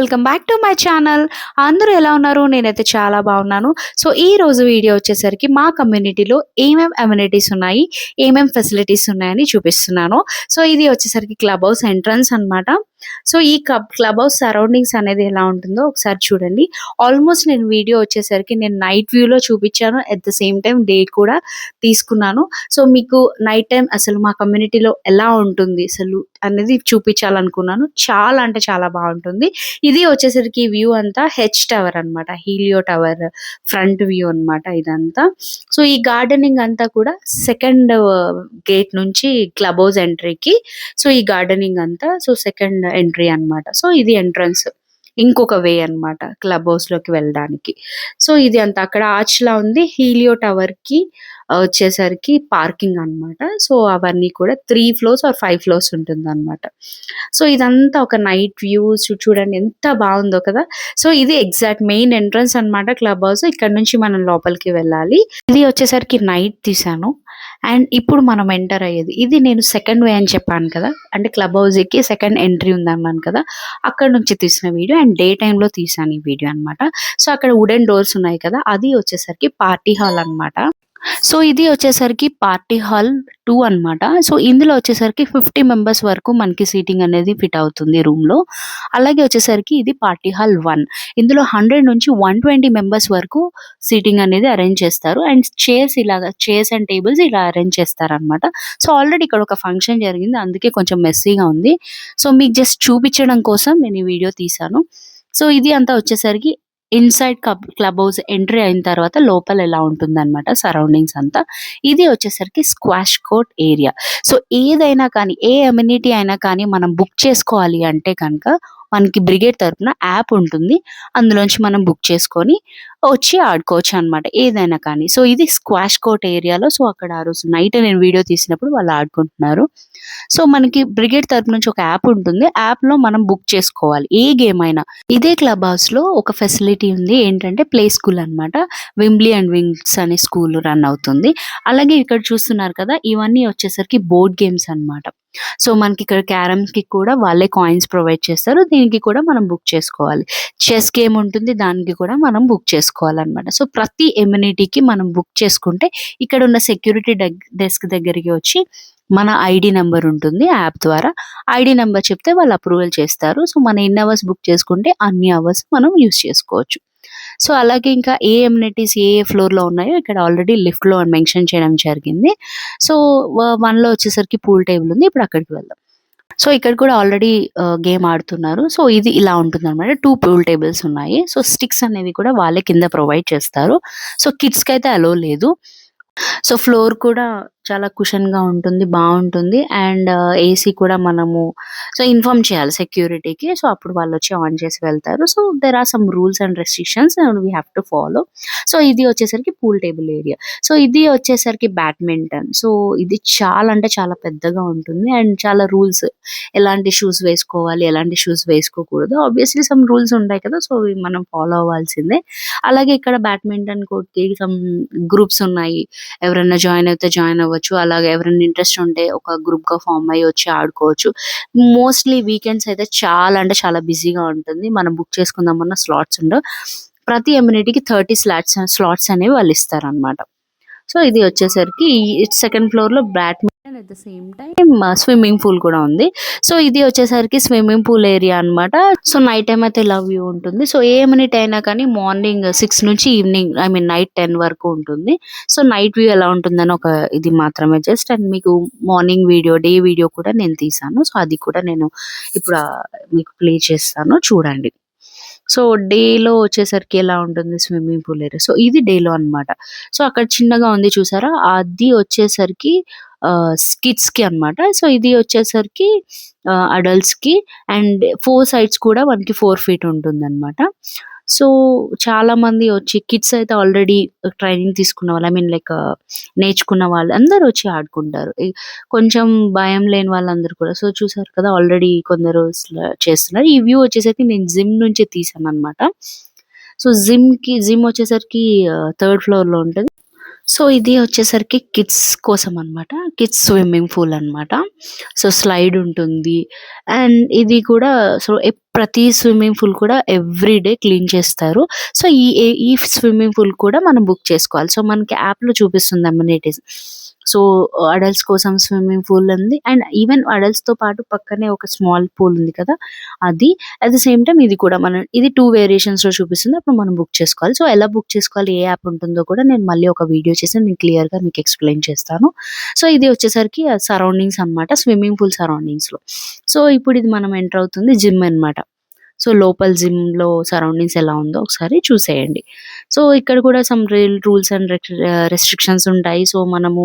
Welcome back to my channel. అందరూ ఎలా ఉన్నారు? నేనైతే చాలా బాగున్నాను. సో ఈ రోజు వీడియో వచ్చేసరికి మా కమ్యూనిటీలో ఏమేం అమ్యూనిటీస్ ఉన్నాయి, ఏమేం ఫెసిలిటీస్ ఉన్నాయని చూపిస్తున్నాను. సో ఇది వచ్చేసరికి క్లబ్ హౌస్ ఎంట్రన్స్ అన్నమాట. సో ఈ క్లబ్ హౌస్ సరౌండింగ్స్ అనేది ఎలా ఉంటుందో ఒకసారి చూడండి. ఆల్మోస్ట్ నేను వీడియో వచ్చేసరికి నేను నైట్ వ్యూలో చూపించాను, at the same time day కూడా తీసుకున్నాను. సో మీకు నైట్ టైం అసలు మా కమ్యూనిటీలో ఎలా ఉంటుంది అసలు అనేది చూపించాలనుకున్నాను. చాలా అంటే చాలా బాగుంటుంది. ఇది వచ్చేసరికి వ్యూ అంతా హెచ్ టవర్ అన్నమాట, హీలియో టవర్ ఫ్రంట్ వ్యూ అన్నమాట ఇదంతా. సో ఈ గార్డెనింగ్ అంతా కూడా సెకండ్ గేట్ నుంచి క్లబ్ హౌస్ ఎంట్రీకి. సో ఈ గార్డెనింగ్ అంతా సో సెకండ్ ఎంట్రీ అన్నమాట. సో ఇది ఎంట్రన్స్, ఇంకొక వే అన్నమాట క్లబ్ హౌస్ లోకి వెళ్ళడానికి. సో ఇది అంతా అక్కడ ఆర్చ్ లా ఉంది. హీలియో టవర్ కి వచ్చేసరికి పార్కింగ్ అన్నమాట. సో అవన్నీ కూడా 3 ఫ్లోర్స్ ఆర్ 5 ఫ్లోర్స్ ఉంటుంది అన్నమాట. సో ఇదంతా ఒక నైట్ వ్యూ చూడండి ఎంత బాగుందో కదా. సో ఇది ఎగ్జాక్ట్ మెయిన్ ఎంట్రన్స్ అన్నమాట క్లబ్ హౌస్. ఇక్కడ నుంచి మనం లోపలికి వెళ్ళాలి. ఇది వచ్చేసరికి నైట్ తీసాను. అండ్ ఇప్పుడు మనం ఎంటర్ అయ్యేది ఇది నేను సెకండ్ వే అని చెప్పాను కదా, అంటే క్లబ్ హౌస్ కి సెకండ్ ఎంట్రీ ఉందన్నాను కదా, అక్కడ నుంచి తీసిన వీడియో. అండ్ డే టైమ్ లో తీసాను ఈ వీడియో అన్నమాట. సో అక్కడ వుడెన్ డోర్స్ ఉన్నాయి కదా, అది వచ్చేసరికి పార్టీ హాల్ అన్నమాట. సో ఇది వచ్చేసరికి పార్టీ హాల్ 2 అన్నమాట. సో ఇందులో వచ్చేసరికి 50 మెంబర్స్ వరకు మనకి సీటింగ్ అనేది ఫిట్ అవుతుంది రూమ్ లో. అలాగే వచ్చేసరికి ఇది పార్టీ హాల్ 1. ఇందులో 100 నుంచి 120 మెంబర్స్ వరకు సీటింగ్ అనేది అరేంజ్ చేస్తారు. అండ్ చైర్స్ అండ్ టేబుల్స్ ఇలా అరేంజ్ చేస్తారు అనమాట. సో ఆల్రెడీ ఇక్కడ ఒక ఫంక్షన్ జరిగింది, అందుకే కొంచెం మెస్సీగా ఉంది. సో మీకు జస్ట్ చూపించడం కోసం నేను ఈ వీడియో తీసాను. సో ఇది అంతా వచ్చేసరికి ఇన్సైడ్ క్లబ్ హౌస్ ఎంట్రీ అయిన తర్వాత లోపల ఎలా ఉంటుంది అనమాట సరౌండింగ్స్ అంతా. ఇది వచ్చేసరికి స్క్వాష్ కోర్ట్ ఏరియా. సో ఏదైనా కానీ ఏ అమ్యూనిటీ అయినా కానీ మనం బుక్ చేసుకోవాలి అంటే కనుక మనకి బ్రిగేడ్ తరపున యాప్ ఉంటుంది, అందులోంచి మనం బుక్ చేసుకొని వచ్చి ఆడుకోవచ్చు అనమాట ఏదైనా కానీ. సో ఇది స్క్వాష్ కోర్ట్ ఏరియాలో. సో అక్కడ ఆ రోజు నైట్ నేను వీడియో తీసినప్పుడు వాళ్ళు ఆడుకుంటున్నారు. సో మనకి బ్రిగేడ్ తరపు నుంచి ఒక యాప్ ఉంటుంది, యాప్ లో మనం బుక్ చేసుకోవాలి ఏ గేమ్ అయినా. ఇదే క్లబ్ హౌస్ లో ఒక ఫెసిలిటీ ఉంది, ఏంటంటే ప్లే స్కూల్ అన్నమాట. వింబ్లీ అండ్ వింగ్స్ అనే స్కూల్ రన్ అవుతుంది. అలాగే ఇక్కడ చూస్తున్నారు కదా, ఇవన్నీ వచ్చేసరికి బోర్డ్ గేమ్స్ అన్నమాట. సో మనకి ఇక్కడ క్యారమ్స్ కి కూడా వాళ్ళే కాయిన్స్ ప్రొవైడ్ చేస్తారు, దీనికి కూడా మనం బుక్ చేసుకోవాలి. చెస్ గేమ్ ఉంటుంది, దానికి కూడా మనం బుక్ చేసుకోవాలన్నమాట. సో ప్రతి ఎమ్యూనిటీకి మనం బుక్ చేసుకుంటే ఇక్కడ ఉన్న సెక్యూరిటీ డెస్క్ దగ్గరికి వచ్చి మన ఐడి నెంబర్ ఉంటుంది యాప్ ద్వారా, ఐడి నెంబర్ చెప్తే వాళ్ళు అప్రూవల్ చేస్తారు. సో మన ఎన్ని అవర్స్ బుక్ చేసుకుంటే అన్ని అవర్స్ మనం యూస్ చేసుకోవచ్చు. సో అలాగే ఇంకా ఏ ఎమ్యూనిటీస్ ఏ ఫ్లోర్ లో ఉన్నాయో ఇక్కడ ఆల్రెడీ లిఫ్ట్ లో మెన్షన్ చేయడం జరిగింది. సో 1 లో వచ్చేసరికి పూల్ టేబుల్ ఉంది, ఇప్పుడు అక్కడికి వెళ్దాం. సో ఇక్కడ కూడా ఆల్రెడీ గేమ్ ఆడుతున్నారు. సో ఇది ఇలా ఉంటుంది అనమాట. 2 పూల్ టేబుల్స్ ఉన్నాయి. సో స్టిక్స్ అనేవి కూడా వాళ్ళే కింద ప్రొవైడ్ చేస్తారు. సో కిడ్స్ కి అయితే అలో లేదు. సో ఫ్లోర్ కూడా చాలా కుషన్ గా ఉంటుంది, బాగుంటుంది. అండ్ ఏసీ కూడా మనము సో ఇన్ఫార్మ్ చేయాలి సెక్యూరిటీకి. సో అప్పుడు వాళ్ళు వచ్చి ఆన్ చేసి వెళ్తారు. So there are some rules and restrictions we have to follow. So ఇది వచ్చేసరికి పూల్ టేబుల్ ఏరియా. సో ఇది వచ్చేసరికి బ్యాడ్మింటన్. సో ఇది చాలా అంటే చాలా పెద్దగా ఉంటుంది అండ్ చాలా రూల్స్, ఎలాంటి షూస్ వేసుకోవాలి, ఎలాంటి షూస్ వేసుకోకూడదు, ఆబ్వియస్లీ సమ్ రూల్స్ ఉంటాయి కదా, సో మనం ఫాలో అవ్వాల్సిందే. అలాగే ఇక్కడ బ్యాడ్మింటన్ కోర్ట్ కి సమ్ గ్రూప్స్ ఉన్నాయి, ఎవరైనా జాయిన్ అయితే జాయిన్ అవ్వచ్చు. అలాగే ఎవరైనా ఇంట్రెస్ట్ ఉంటే ఒక గ్రూప్ గా ఫామ్ అయ్యి వచ్చి ఆడుకోవచ్చు. మోస్ట్లీ వీకెండ్స్ అయితే చాలా అంటే చాలా బిజీగా ఉంటుంది, మనం బుక్ చేసుకుందామన్న స్లాట్స్ ఉండవు. ప్రతి ఎమ్యూనిటీకి 30 స్లాట్స్ అనేవి వాళ్ళు ఇస్తారనమాట. సో ఇది వచ్చేసరికి సెకండ్ ఫ్లోర్ లో badminton, at the same time swimming pool కూడా ఉంది. సో ఇది వచ్చేసరికి స్విమ్మింగ్ పూల్ ఏరియా అన్నమాట. సో నైట్ టైం అయితే లవ్ యూ ఉంటుంది. సో ఏ మినిట్ అయినా కానీ మార్నింగ్ 6 నుంచి ఈవినింగ్ నైట్ 10 వరకు ఉంటుంది. సో నైట్ వ్యూ ఎలా ఉంటుందని ఒక ఇది మాత్రమే జస్ట్. అండ్ మీకు మార్నింగ్ వీడియో, డే వీడియో కూడా నేను తీసాను. సో అది కూడా నేను ఇప్పుడు మీకు ప్లే చేస్తాను, చూడండి. సో డేలో వచ్చేసరికి ఎలా ఉంటుంది స్విమ్మింగ్ పూల్ ఏరియా. సో ఇది డేలో అన్నమాట. సో అక్కడ చిన్నగా ఉంది చూసారా, అది వచ్చేసరికి కిడ్స్ కి అన్నమాట. సో ఇది వచ్చేసరికి అడల్ట్స్ కి. అండ్ 4 సైడ్స్ కూడా మనకి 4 ఫీట్ ఉంటుంది అనమాట. సో చాలా మంది వచ్చి కిడ్స్ అయితే ఆల్రెడీ ట్రైనింగ్ తీసుకున్న వాళ్ళు, లైక్ నేర్చుకున్న వాళ్ళు అందరూ వచ్చి ఆడుకుంటారు. కొంచెం భయం లేని వాళ్ళందరూ కూడా. సో చూసారు కదా, ఆల్రెడీ కొందరు చేస్తున్నారు. ఈ వ్యూ వచ్చేసరికి నేను జిమ్ నుంచి తీసాను అనమాట. సో జిమ్ వచ్చేసరికి 3rd ఫ్లోర్ లో ఉంటుంది. సో, ఇది వచ్చేసరికి కిడ్స్ కోసం అనమాట. కిడ్స్ స్విమ్మింగ్ పూల్ అనమాట. సో, స్లైడ్ ఉంటుంది. అండ్ ఇది కూడా సో, ప్రతి స్విమ్మింగ్ పూల్ కూడా ఎవ్రీ డే క్లీన్ చేస్తారు. సో, ఈ స్విమ్మింగ్ పూల్ కూడా మనం బుక్ చేసుకోవాలి. సో, మనకి యాప్‌లో చూపిస్తుంది అమ్యూనిటీస్. సో, అడల్ట్స్ కోసం స్విమ్మింగ్ పూల్ ఉంది. అండ్ ఈవెన్ అడల్ట్స్‌తో పాటు పక్కనే ఒక స్మాల్ పూల్ ఉంది కదా! అది. అట్ ద సేమ్ టైమ్ ఇది కూడా ఇది 2 వేరియేషన్స్‌లో చూపిస్తుంది. అప్పుడు మనం బుక్ చేసుకోవాలి. సో, ఎలా బుక్ చేసుకోవాలి? ఏ యాప్ ఉంటుందో కూడా నేను మళ్ళీ ఒక వీడియో చేసి నేను క్లియర్‌గా మీకు ఎక్స్‌ప్లెయిన్ చేస్తాను. సో, ఇది వచ్చేసరికి సరౌండింగ్స్ అన్నమాట. స్విమ్మింగ్ పూల్ సరౌండింగ్స్‌లో. సో, ఇప్పుడు ఇది మనం ఎంటర్ అవుతుంది జిమ్ అన్నమాట. సో, లోపల జిమ్‌లో సరౌండింగ్స్ ఎలా ఉందో ఒకసారి చూసేయండి. సో, ఇక్కడ కూడా సమ్ రూల్స్ అండ్ రెస్ట్రిక్షన్స్ ఉంటాయి. సో, మనము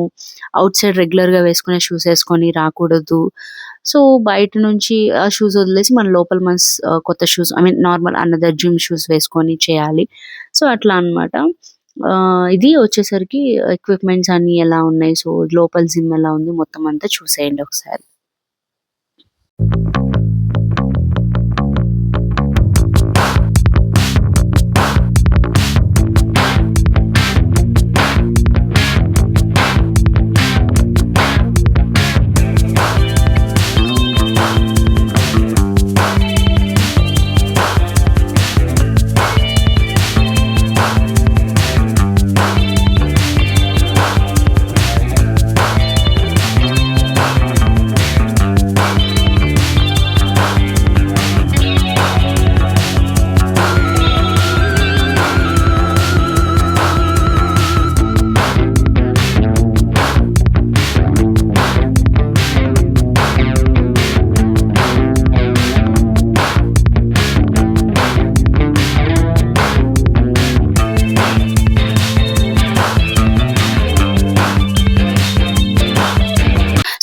ఔట్ సైడ్ రెగ్యులర్‌గా వేసుకునే షూస్ ఏసుకొని రాకూడదు. సో, బయట నుంచి ఆ షూస్ వదిలేసి మన లోపల కొత్త shoes I mean normal another gym shoes వేసుకొని చేయాలి. సో, అట్లా అన్నమాట. ఇది వచ్చేసరికి ఎక్విప్‌మెంట్స్ అన్నీ ఎలా ఉన్నాయి, సో, లోపల జిమ్ ఎలా ఉంది మొత్తం అంతా చూసేయండి ఒకసారి.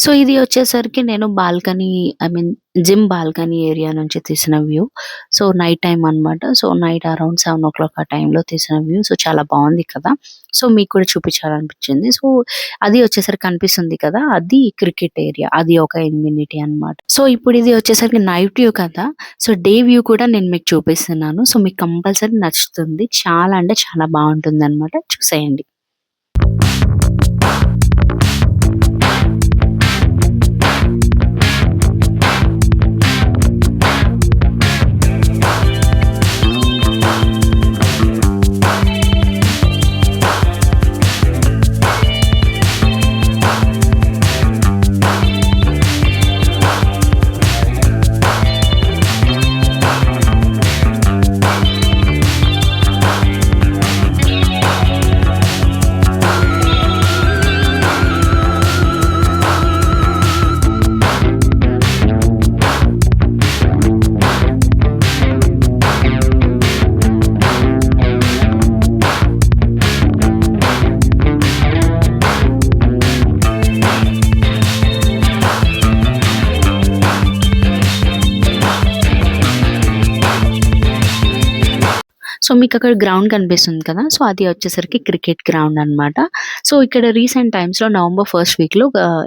సో, ఇది వచ్చేసరికి నేను balcony I mean gym balcony area నుంచి తీసిన వ్యూ. సో, నైట్ టైమ్ అన్నమాట. సో, నైట్ అరౌండ్ 7:00 ఆ టైంలో తీసిన వ్యూ. సో, చాలా బావుంది కదా! సో, మీకు కూడా చూపించాలనిపించింది. సో, అది వచ్చేసరికి కనిపిస్తుంది కదా! అది క్రికెట్ ఏరియా. అది ఒక ఇమ్యూనిటీ అన్నమాట. సో, ఇప్పుడు ఇది వచ్చేసరికి నైట్ వ్యూ కదా! సో, డే వ్యూ కూడా నేను మీకు చూపిస్తున్నాను. సో, మీకు కంపల్సరీ నచ్చుతుంది. చాలా అంటే చాలా బావుంటుందన్నమాట. చూసేయండి. సో, మీకక్కడ గ్రౌండ్ కనిపిస్తుంది కదా! సో, అది వచ్చేసరికి క్రికెట్ గ్రౌండ్ అన్నమాట. సో, ఇక్కడ రీసెంట్ టైమ్స్‌లో నవంబర్ ఫస్ట్ వీక్‌లో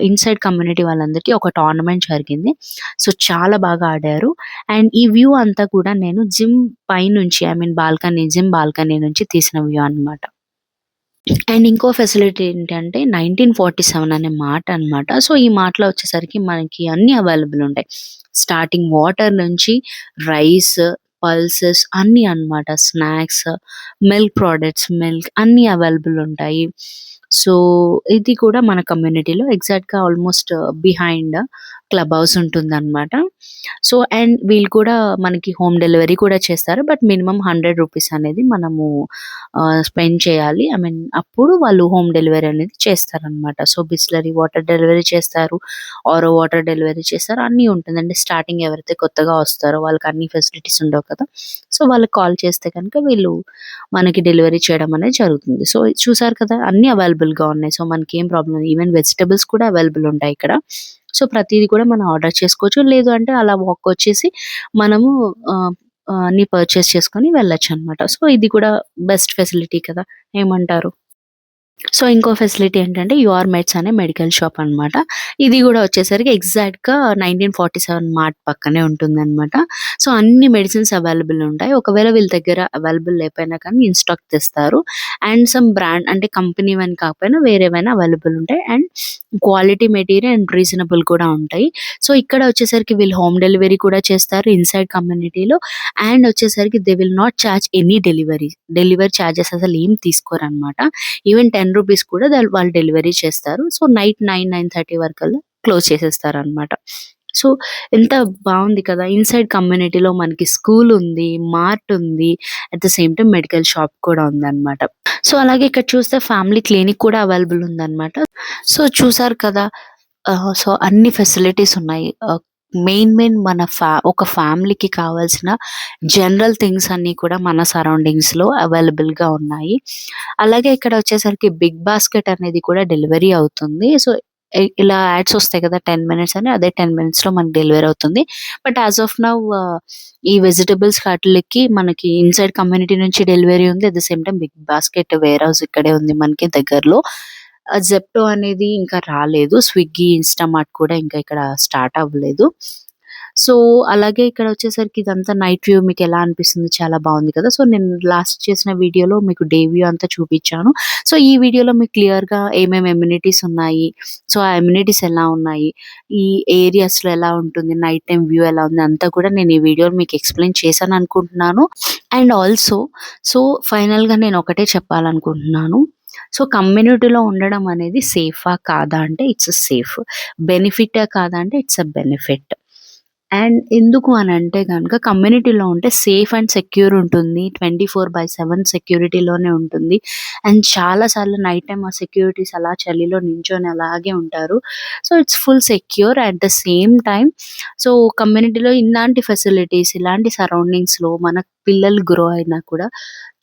ఇన్‌సైడ్ కమ్యూనిటీ వాళ్ళందరికీ ఒక టోర్నమెంట్ జరిగింది. సో, చాలా బాగా ఆడారు. అండ్ ఈ వ్యూ అంతా కూడా నేను జిమ్ పైనుంచి ఐ మీన్ జిమ్ బాల్కనీ నుంచి తీసిన వ్యూ అన్నమాట. అండ్ ఇంకో ఫెసిలిటీ ఏంటంటే 1947 అనే మాట అన్నమాట. సో, ఈ మాటలో వచ్చేసరికి మనకి అన్నీ అవైలబుల్ ఉంటాయి. స్టార్టింగ్ వాటర్ నుంచి రైస్, పల్సెస్ అన్నీ అన్నమాట. స్నాక్స్, మిల్క్ ప్రొడక్ట్స్, మిల్క్ అన్నీ అవైలబుల్ ఉంటాయి. సో, ఇది కూడా మన కమ్యూనిటీలో ఎగ్జాక్ట్‌గా ఆల్‌మోస్ట్ బిహైండ్ క్లబ్ హౌస్ ఉంటుందన్నమాట. సో, అండ్ వీళ్ళు కూడా మనకి హోమ్ డెలివరీ కూడా చేస్తారు. బట్ మినిమమ్ రూ. 100 అనేది మనము స్పెండ్ చేయాలి. ఐ మీన్ అప్పుడు వాళ్ళు హోమ్ డెలివరీ అనేది చేస్తారనమాట. సో, బిస్లరీ వాటర్ డెలివరీ చేస్తారు. ఆరో వాటర్ డెలివరీ చేస్తారు. అన్నీ ఉంటుందండి. స్టార్టింగ్ ఎవరైతే కొత్తగా వస్తారో వాళ్ళకి అన్ని ఫెసిలిటీస్ ఉండవు కదా! సో, వాళ్ళకి కాల్ చేస్తే కనుక వీళ్ళు మనకి డెలివరీ చేయడం అనేది జరుగుతుంది. సో, చూసారు కదా! అన్నీ అవైలబుల్‌గా ఉన్నాయి. సో, మనకేం ప్రాబ్లమ్ లేదు. ఈవెన్ వెజిటబుల్స్ కూడా అవైలబుల్ ఉంటాయి ఇక్కడ. సో, ప్రతీది కూడా మనం ఆర్డర్ చేసుకోవచ్చు. లేదు అంటే అలా వాకొచ్చేసి మనము ఆహ్, అన్నీ పర్చేస్ చేసుకొని వెళ్ళొచ్చనమాట. సో, ఇది కూడా బెస్ట్ ఫెసిలిటీ కదా! ఏమంటారు? సో, ఇంకో ఫెసిలిటీ ఏంటంటే యూఆర్ మెడ్స్ అనే మెడికల్ షాప్ అనమాట. ఇది గూడా వచ్చేసరికి ఎగ్జాక్ట్‌గా 1947 మార్ట్ పక్కనే ఉంటుందనమాట. సో, అన్ని మెడిసిన్స్ అవైలబుల్ ఉంటాయి. ఒకవేళ వీళ్ళ దగ్గర అవైలబుల్ లేకపోయినా కానీ ఇన్‌స్టాక్ తెస్తారు. అండ్ సమ్ బ్రాండ్ అంటే కంపెనీవని కాకపోయినా వేరేవైనా అవైలబుల్ ఉంటాయి. And quality material and reasonable కూడా ఉంటాయి. సో, ఇక్కడ వచ్చేసరికి వీళ్ళు హోమ్ డెలివరీ కూడా చేస్తారు ఇన్‌సైడ్ కమ్యూనిటీలో. అండ్ వచ్చేసరికి they will not charge any delivery. Delivery charges అసలు ఏం తీసుకోరనమాట. ఈవెన్ రూ. 10 కూడా వాళ్ళు డెలివరీ చేస్తారు. సో, నైట్ 9, 9:30 వరకల్లా క్లోజ్ చేసేస్తారనమాట. సో, ఎంత బావుంది కదా! ఇన్‌సైడ్ కమ్యూనిటీలో మనకి స్కూల్ ఉంది, మార్ట్ ఉంది. At the same time medical shop కూడా ఉందనమాట. సో, అలాగే ఇక్కడ చూస్తే ఫ్యామిలీ క్లినిక్ కూడా అవైలబుల్ ఉందనమాట. సో, చూసారు కదా! సో, అన్ని ఫెసిలిటీస్ ఉన్నాయి. మెయిన్ మన ఒక ఫ్యామిలీకి కావాల్సిన జనరల్ థింగ్స్ అన్నీ కూడా మన సరౌండింగ్స్‌లో అవైలబుల్‌గా ఉన్నాయి. అలాగే ఇక్కడ వచ్చేసరికి బిగ్ బాస్కెట్ అనేది కూడా డెలివరీ అవుతుంది. సో, ఇలా యాడ్స్ వస్తాయి కదా! 10 మినిట్స్ అని అదే 10 మినిట్స్‌లో మనకు డెలివరీ అవుతుంది. బట్ యాస్ ఆఫ్ నౌ ఈ వెజిటబుల్స్ ఆటిలకి మనకి ఇన్‌సైడ్ కమ్యూనిటీ నుంచి డెలివరీ ఉంది. At the same time BigBasket warehouse ఇక్కడే ఉంది మనకి దగ్గరలో. జెప్టో అనేది ఇంకా రాలేదు. స్విగ్గీ, ఇన్‌స్టామార్ట్ కూడా ఇంకా ఇక్కడ స్టార్ట్ అవ్వలేదు. సో, అలాగే ఇక్కడొచ్చేసరికి ఇదంతా నైట్ వ్యూ మీకెలా అనిపిస్తుంది? చాలా బావుంది కదా! సో, నేను లాస్ట్ చేసిన వీడియోలో మీకు డే వ్యూ అంతా చూపిచ్చాను. సో, ఈ వీడియోలో మీకు క్లియర్‌గా ఏమేమి అమ్యూనిటీస్ ఉన్నాయి, సో, ఆ అమ్యూనిటీస్ ఎలా ఉన్నాయి, ఈ ఏరియాస్‌లో ఎలా ఉంటుంది, నైట్ టైమ్ వ్యూ ఎలా ఉంది అంతా కూడా నేను ఈ వీడియోలో మీకు ఎక్స్‌ప్లెయిన్ చేశాననుకుంటున్నాను. అండ్ ఆల్సో సో, ఫైనల్‌గా నేను ఒకటే చెప్పాలనుకుంటున్నాను. సో, కమ్యూనిటీలో ఉండడం అనేది సేఫా? కాదా? అంటే ఇట్స్ సేఫ్. బెనిఫిటా? కాదా? అంటే ఇట్స్ ఎ బెనిఫిట్. అండ్ ఎందుకు అనంటే గనక కమ్యూనిటీలో ఉంటే సేఫ్ అండ్ సెక్యూర్ ఉంటుంది. 24/7 సెక్యూరిటీలోనే ఉంటుంది. అండ్ చాలా సార్లు నైట్ టైమ్ ఆ సెక్యూరిటీస్ అలా చలిలో నించొని అలాగే ఉంటారు. So, it's full secure at the same time. So, కమ్యూనిటీలో ఇలాంటి ఫెసిలిటీస్, ఇలాంటి సరౌండింగ్స్‌లో మన పిల్లలు గ్రో అయినా కూడా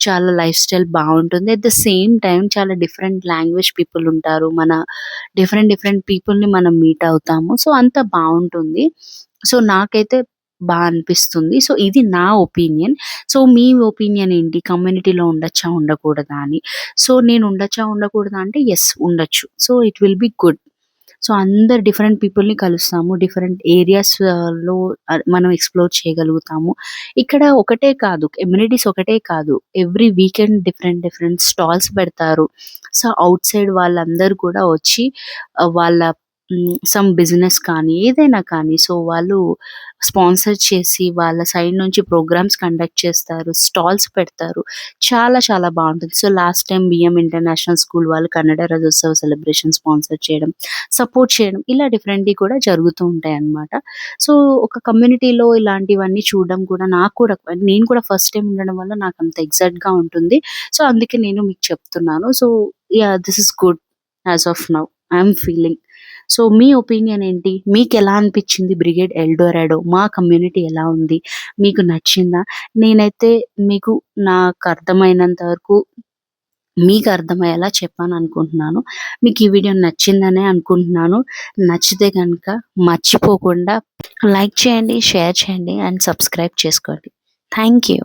చాలా లైఫ్ స్టైల్ బావుంటుంది. అట్ ద సేమ్ టైమ్ చాలా డిఫరెంట్ లాంగ్వేజ్ పీపుల్ ఉంటారు. మన డిఫరెంట్ పీపుల్‌ని మనం మీట్ అవుతాము. సో, అంతా బావుంటుంది. సో, నాకైతే అనిపిస్తుంది. సో, ఇది నా ఒపీనియన్. సో, మీ ఒపీనియన్ ఏంటి? కమ్యూనిటీలో ఉండొచ్చా? ఉండకూడదా అని. సో, నేను ఉండొచ్చా? ఉండకూడదా? అంటే యెస్ ఉండొచ్చు. So, it will be good. So, అందరు డిఫరెంట్ పీపుల్‌ని కలుస్తాము. డిఫరెంట్ ఏరియాస్‌లో మనం ఎక్స్‌ప్లోర్ చేయగలుగుతాము. ఇక్కడ ఒకటే కాదు, కమ్యూనిటీస్ ఒకటే కాదు. ఎవ్రీ వీకెండ్ డిఫరెంట్ స్టాల్స్ పెడతారు. సో, ఔట్ సైడ్ వాళ్ళందరూ కూడా వచ్చి వాళ్ళ సమ్ బిజినెస్ కానీ, ఏదైనా కానీ సో, వాళ్ళు స్పాన్సర్ చేసి వాళ్ళ సైడ్ నుంచి ప్రోగ్రామ్స్ కండక్ట్ చేస్తారు. స్టాల్స్ పెడతారు. చాలా బావుంటుంది. So, last time BM international school వాళ్ళు కన్నడ రాజ్యోత్సవ సెలబ్రేషన్ స్పాన్సర్ చేయడం, సపోర్ట్ చేయడం ఇలా డిఫరెంట్‌వి కూడా జరుగుతూ ఉంటాయన్నమాట. సో, ఒక కమ్యూనిటీలో ఇలాంటివన్నీ చూడడం కూడా నాకు కూడా నేను కూడా ఫస్ట్ టైమ్ ఉండడం వల్ల నాకంత ఎక్సైట్‌గా ఉంటుంది. సో, అందుకే నేను మీకు చెప్తున్నాను. So, yeah! This is good as of now. I am feeling. So, మీ ఒపీనియన్ ఏంటి? మీకెలా అనిపిచ్చింది 'బ్రిగేడ్ ఎల్డోరాడో'? మా కమ్యూనిటీ ఎలా ఉంది? మీకు నచ్చిందా? నేనైతే మీకు నాకర్థమైనంత వరకు మీకు అర్థమయ్యేలా చెప్పాననుకుంటున్నాను. మీకు ఈ వీడియో నచ్చిందనే అనుకుంటున్నాను. నచ్చితే గనక మర్చిపోకుండా లైక్ చేయండి, షేర్ చేయండి అండ్ సబ్స్క్రైబ్ చేసుకోండి. Thank you.